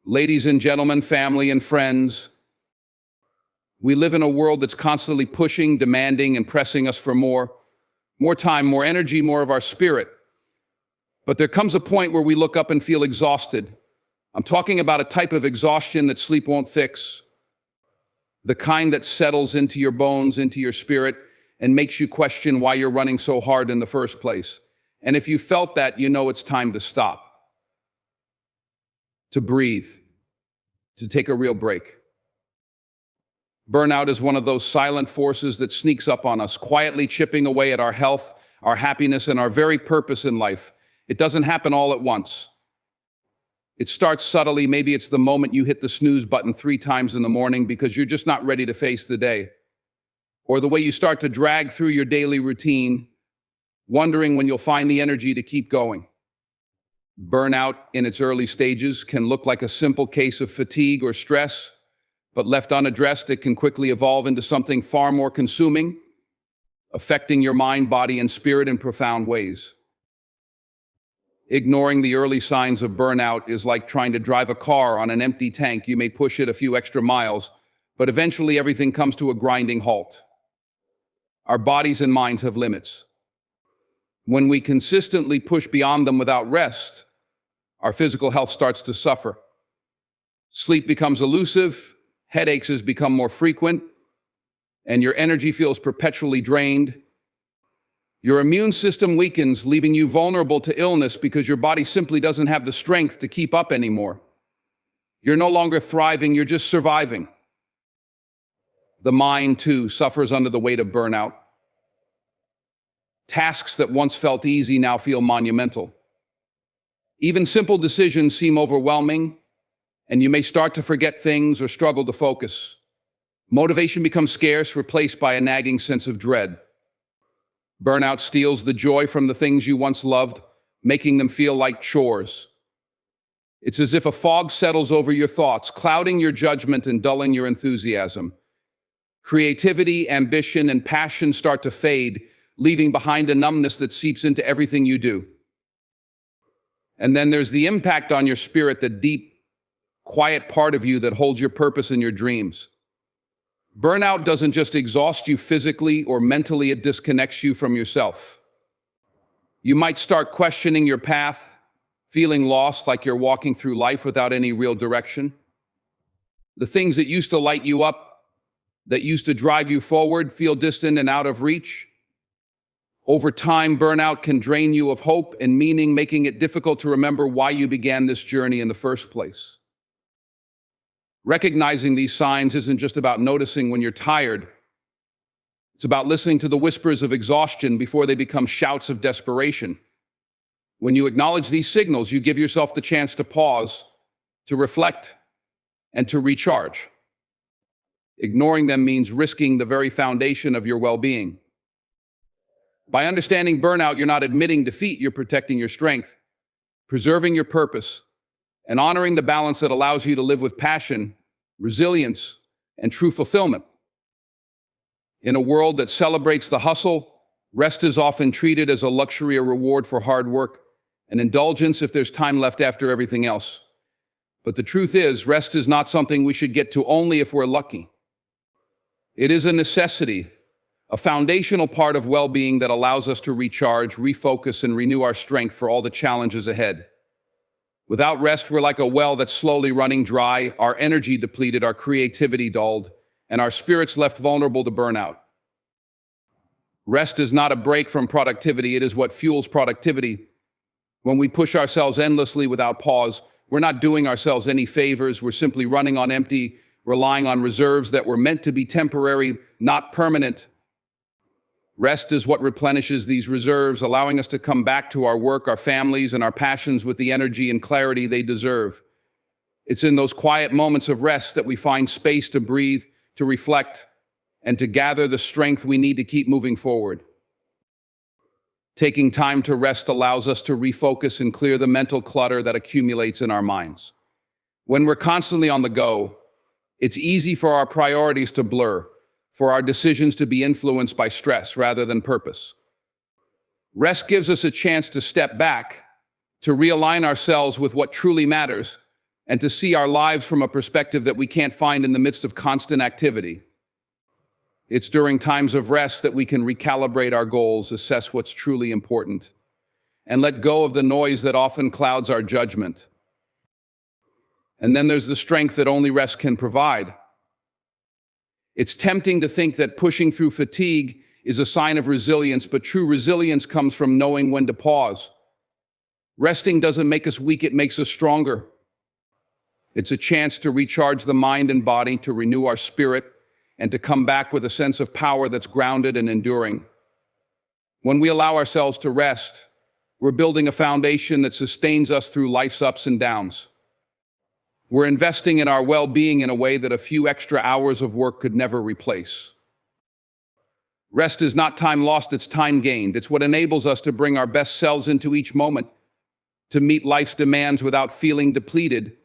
Ladies and gentlemen, family and friends, we live in a world that's constantly pushing, demanding, and pressing us for more time, more energy, more of our spirit. But there comes a point where we look up and feel exhausted. I'm talking about a type of exhaustion that sleep won't fix, the kind that settles into your bones, into your spirit, and makes you question why you're running so hard in the first place. And if you felt that, you know it's time to stop, to breathe, to take a real break. Burnout is one of those silent forces that sneaks up on us, quietly chipping away at our health, our happiness, and our very purpose in life. It doesn't happen all at once. It starts subtly. Maybe it's the moment you hit the snooze button 3 times in the morning because you're just not ready to face the day. Or the way you start to drag through your daily routine, wondering when you'll find the energy to keep going. Burnout in its early stages can look like a simple case of fatigue or stress, but left unaddressed, it can quickly evolve into something far more consuming, affecting your mind, body, and spirit in profound ways. Ignoring the early signs of burnout is like trying to drive a car on an empty tank. You may push it a few extra miles, but eventually everything comes to a grinding halt. Our bodies and minds have limits. When we consistently push beyond them without rest, our physical health starts to suffer. Sleep becomes elusive, headaches has become more frequent, and your energy feels perpetually drained. Your immune system weakens, leaving you vulnerable to illness because your body simply doesn't have the strength to keep up anymore. You're no longer thriving, you're just surviving. The mind, too, suffers under the weight of burnout. Tasks that once felt easy now feel monumental. Even simple decisions seem overwhelming, and you may start to forget things or struggle to focus. Motivation becomes scarce, replaced by a nagging sense of dread. Burnout steals the joy from the things you once loved, making them feel like chores. It's as if a fog settles over your thoughts, clouding your judgment and dulling your enthusiasm. Creativity, ambition, and passion start to fade, leaving behind a numbness that seeps into everything you do. And then there's the impact on your spirit, the deep, quiet part of you that holds your purpose and your dreams. Burnout doesn't just exhaust you physically or mentally, it disconnects you from yourself. You might start questioning your path, feeling lost, like you're walking through life without any real direction. The things that used to light you up, that used to drive you forward, feel distant and out of reach. Over time, burnout can drain you of hope and meaning, making it difficult to remember why you began this journey in the first place. Recognizing these signs isn't just about noticing when you're tired. It's about listening to the whispers of exhaustion before they become shouts of desperation. When you acknowledge these signals, you give yourself the chance to pause, to reflect, and to recharge. Ignoring them means risking the very foundation of your well-being. By understanding burnout, you're not admitting defeat, you're protecting your strength, preserving your purpose, and honoring the balance that allows you to live with passion, resilience, and true fulfillment. In a world that celebrates the hustle, rest is often treated as a luxury, a reward for hard work, an indulgence if there's time left after everything else. But the truth is, rest is not something we should get to only if we're lucky. It is a necessity, a foundational part of well-being that allows us to recharge, refocus, and renew our strength for all the challenges ahead. Without rest, we're like a well that's slowly running dry, our energy depleted, our creativity dulled, and our spirits left vulnerable to burnout. Rest is not a break from productivity, it is what fuels productivity. When we push ourselves endlessly without pause, we're not doing ourselves any favors, we're simply running on empty, relying on reserves that were meant to be temporary, not permanent. Rest is what replenishes these reserves, allowing us to come back to our work, our families, and our passions with the energy and clarity they deserve. It's in those quiet moments of rest that we find space to breathe, to reflect, and to gather the strength we need to keep moving forward. Taking time to rest allows us to refocus and clear the mental clutter that accumulates in our minds. When we're constantly on the go, it's easy for our priorities to blur, for our decisions to be influenced by stress rather than purpose. Rest gives us a chance to step back, to realign ourselves with what truly matters, and to see our lives from a perspective that we can't find in the midst of constant activity. It's during times of rest that we can recalibrate our goals, assess what's truly important, and let go of the noise that often clouds our judgment. And then there's the strength that only rest can provide. It's tempting to think that pushing through fatigue is a sign of resilience, but true resilience comes from knowing when to pause. Resting doesn't make us weak, it makes us stronger. It's a chance to recharge the mind and body, to renew our spirit, and to come back with a sense of power that's grounded and enduring. When we allow ourselves to rest, we're building a foundation that sustains us through life's ups and downs. We're investing in our well-being in a way that a few extra hours of work could never replace. Rest is not time lost, it's time gained. It's what enables us to bring our best selves into each moment, to meet life's demands without feeling depleted,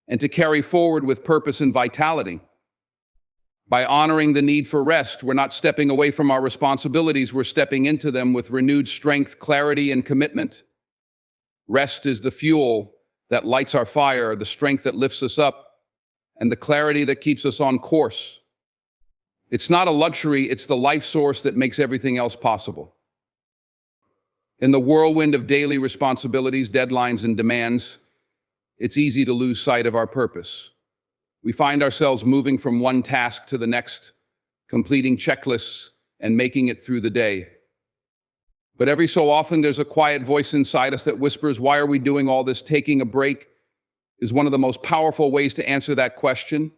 and to carry forward with purpose and vitality. By honoring the need for rest, we're not stepping away from our responsibilities, we're stepping into them with renewed strength, clarity, and commitment. Rest is the fuel that lights our fire, the strength that lifts us up, and the clarity that keeps us on course. It's not a luxury, it's the life source that makes everything else possible. In the whirlwind of daily responsibilities, deadlines, and demands, it's easy to lose sight of our purpose. We find ourselves moving from one task to the next, completing checklists and making it through the day. But every so often, there's a quiet voice inside us that whispers, "Why are we doing all this?" Taking a break is one of the most powerful ways to answer that question.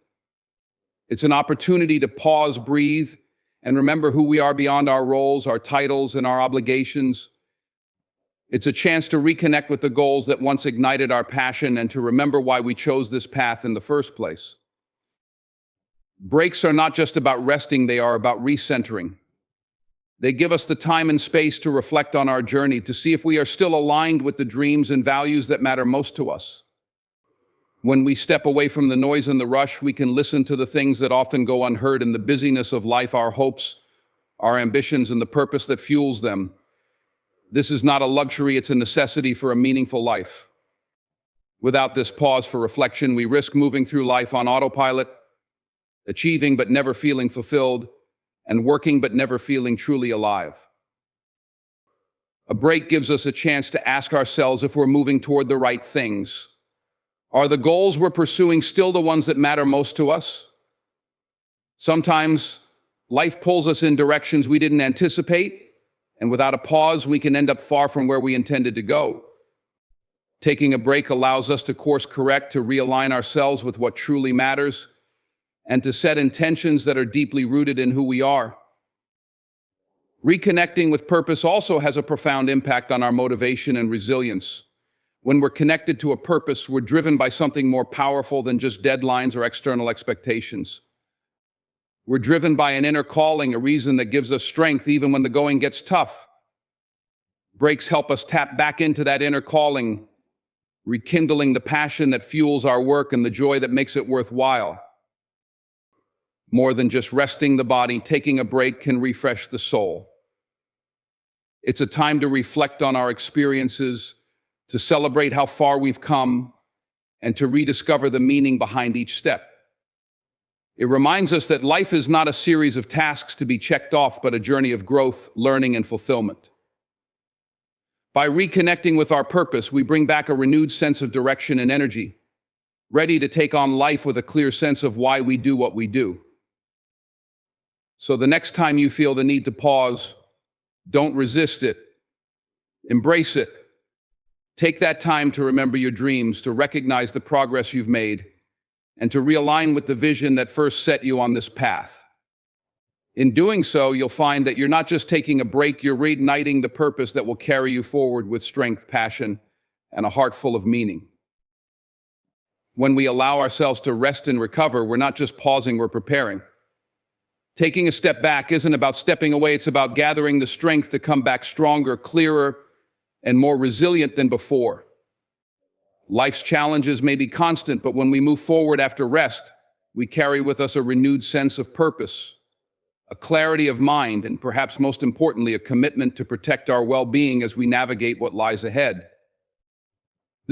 It's an opportunity to pause, breathe, and remember who we are beyond our roles, our titles, and our obligations. It's a chance to reconnect with the goals that once ignited our passion and to remember why we chose this path in the first place. Breaks are not just about resting, they are about recentering. They give us the time and space to reflect on our journey, to see if we are still aligned with the dreams and values that matter most to us. When we step away from the noise and the rush, we can listen to the things that often go unheard in the busyness of life, our hopes, our ambitions, and the purpose that fuels them. This is not a luxury, it's a necessity for a meaningful life. Without this pause for reflection, we risk moving through life on autopilot, achieving but never feeling fulfilled, and working but never feeling truly alive. A break gives us a chance to ask ourselves if we're moving toward the right things. Are the goals we're pursuing still the ones that matter most to us? Sometimes life pulls us in directions we didn't anticipate, and without a pause, we can end up far from where we intended to go. Taking a break allows us to course correct, to realign ourselves with what truly matters, and to set intentions that are deeply rooted in who we are. Reconnecting with purpose also has a profound impact on our motivation and resilience. When we're connected to a purpose, we're driven by something more powerful than just deadlines or external expectations. We're driven by an inner calling, a reason that gives us strength even when the going gets tough. Breaks help us tap back into that inner calling, rekindling the passion that fuels our work and the joy that makes it worthwhile. More than just resting the body, taking a break can refresh the soul. It's a time to reflect on our experiences, to celebrate how far we've come, and to rediscover the meaning behind each step. It reminds us that life is not a series of tasks to be checked off, but a journey of growth, learning, and fulfillment. By reconnecting with our purpose, we bring back a renewed sense of direction and energy, ready to take on life with a clear sense of why we do what we do. So the next time you feel the need to pause, don't resist it. Embrace it. Take that time to remember your dreams, to recognize the progress you've made, and to realign with the vision that first set you on this path. In doing so, you'll find that you're not just taking a break, you're reigniting the purpose that will carry you forward with strength, passion, and a heart full of meaning. When we allow ourselves to rest and recover, we're not just pausing, we're preparing. Taking a step back isn't about stepping away, it's about gathering the strength to come back stronger, clearer, and more resilient than before. Life's challenges may be constant, but when we move forward after rest, we carry with us a renewed sense of purpose, a clarity of mind, and perhaps most importantly, a commitment to protect our well-being as we navigate what lies ahead.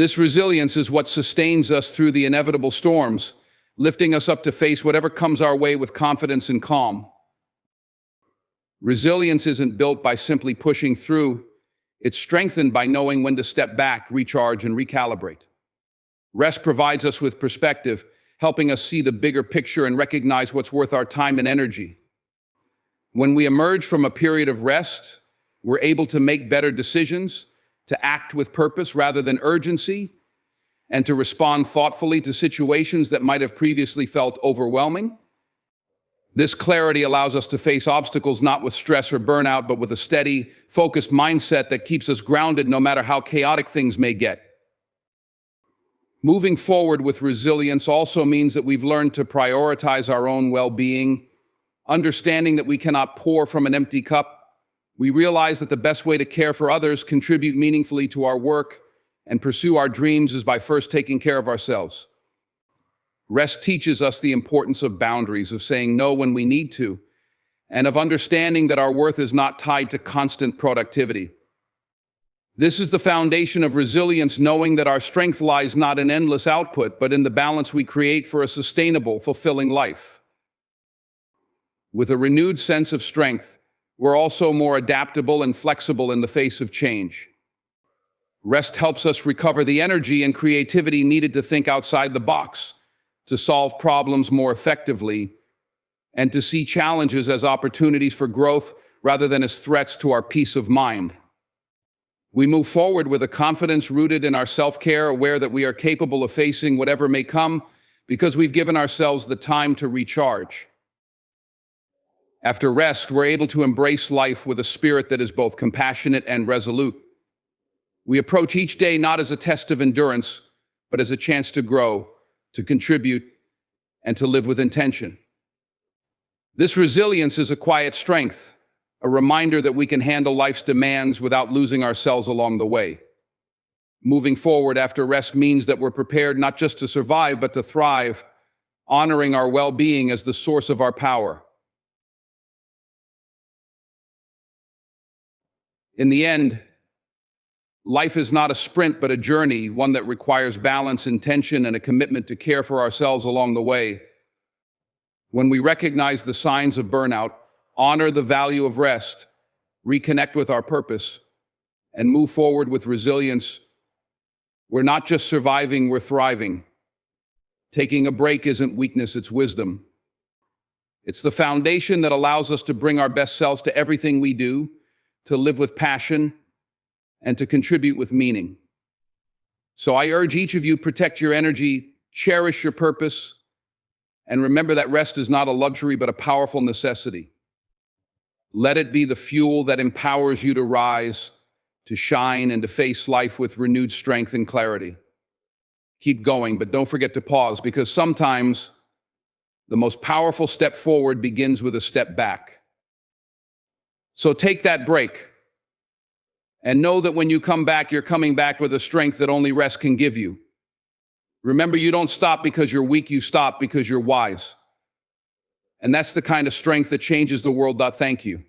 This resilience is what sustains us through the inevitable storms, lifting us up to face whatever comes our way with confidence and calm. Resilience isn't built by simply pushing through. It's strengthened by knowing when to step back, recharge, and recalibrate. Rest provides us with perspective, helping us see the bigger picture and recognize what's worth our time and energy. When we emerge from a period of rest, we're able to make better decisions, to act with purpose rather than urgency, and to respond thoughtfully to situations that might have previously felt overwhelming. This clarity allows us to face obstacles not with stress or burnout, but with a steady, focused mindset that keeps us grounded no matter how chaotic things may get. Moving forward with resilience also means that we've learned to prioritize our own well-being, understanding that we cannot pour from an empty cup. We realize that the best way to care for others, contribute meaningfully to our work, and pursue our dreams is by first taking care of ourselves. Rest teaches us the importance of boundaries, of saying no when we need to, and of understanding that our worth is not tied to constant productivity. This is the foundation of resilience, knowing that our strength lies not in endless output, but in the balance we create for a sustainable, fulfilling life. With a renewed sense of strength, we're also more adaptable and flexible in the face of change. Rest helps us recover the energy and creativity needed to think outside the box, to solve problems more effectively, and to see challenges as opportunities for growth rather than as threats to our peace of mind. We move forward with a confidence rooted in our self-care, aware that we are capable of facing whatever may come because we've given ourselves the time to recharge. After rest, we're able to embrace life with a spirit that is both compassionate and resolute. We approach each day not as a test of endurance, but as a chance to grow, to contribute, and to live with intention. This resilience is a quiet strength, a reminder that we can handle life's demands without losing ourselves along the way. Moving forward after rest means that we're prepared not just to survive, but to thrive, honoring our well-being as the source of our power. In the end, life is not a sprint, but a journey, one that requires balance, intention, and a commitment to care for ourselves along the way. When we recognize the signs of burnout, honor the value of rest, reconnect with our purpose, and move forward with resilience, we're not just surviving, we're thriving. Taking a break isn't weakness, it's wisdom. It's the foundation that allows us to bring our best selves to everything we do, to live with passion, and to contribute with meaning. So I urge each of you, protect your energy, cherish your purpose, and remember that rest is not a luxury, but a powerful necessity. Let it be the fuel that empowers you to rise, to shine, and to face life with renewed strength and clarity. Keep going, but don't forget to pause, because sometimes the most powerful step forward begins with a step back. So take that break, and know that when you come back, you're coming back with a strength that only rest can give you. Remember, you don't stop because you're weak, you stop because you're wise. And that's the kind of strength that changes the world. Thank you.